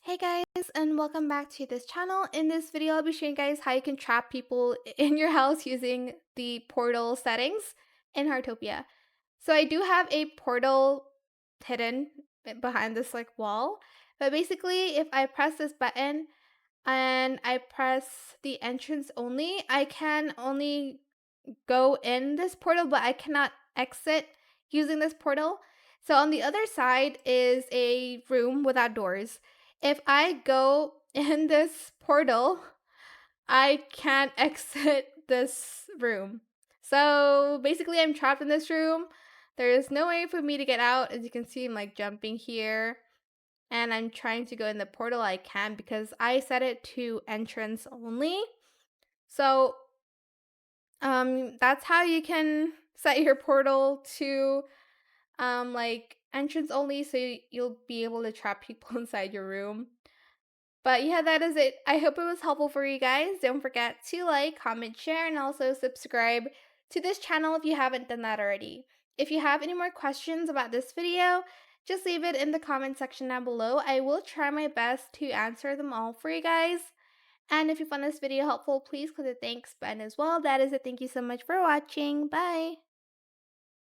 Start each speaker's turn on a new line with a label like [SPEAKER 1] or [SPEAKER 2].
[SPEAKER 1] Hey guys, and welcome back to this channel. In this video, I'll be showing you guys how you can trap people in your house using the portal settings in Heartopia. So I do have a portal hidden behind this wall, but basically if I press this button and I press the entrance only, I can only go in this portal, but I cannot exit using this portal. So on the other side is a room without doors. If I go in this portal, I can't exit this room. So basically, I'm trapped in this room. There is no way for me to get out. As you can see, I'm jumping here and I'm trying to go in the portal. I can because I set it to entrance only. So that's how you can set your portal to entrance only, so you'll be able to trap people inside your room. But yeah, that is it. I hope it was helpful for you guys. Don't forget to like, comment, share, and also subscribe to this channel if you haven't done that already. If you have any more questions about this video, just leave it in the comment section down below. I will try my best to answer them all for you guys. And if you found this video helpful, please click the thanks button as well. That is it. Thank you so much for watching. Bye.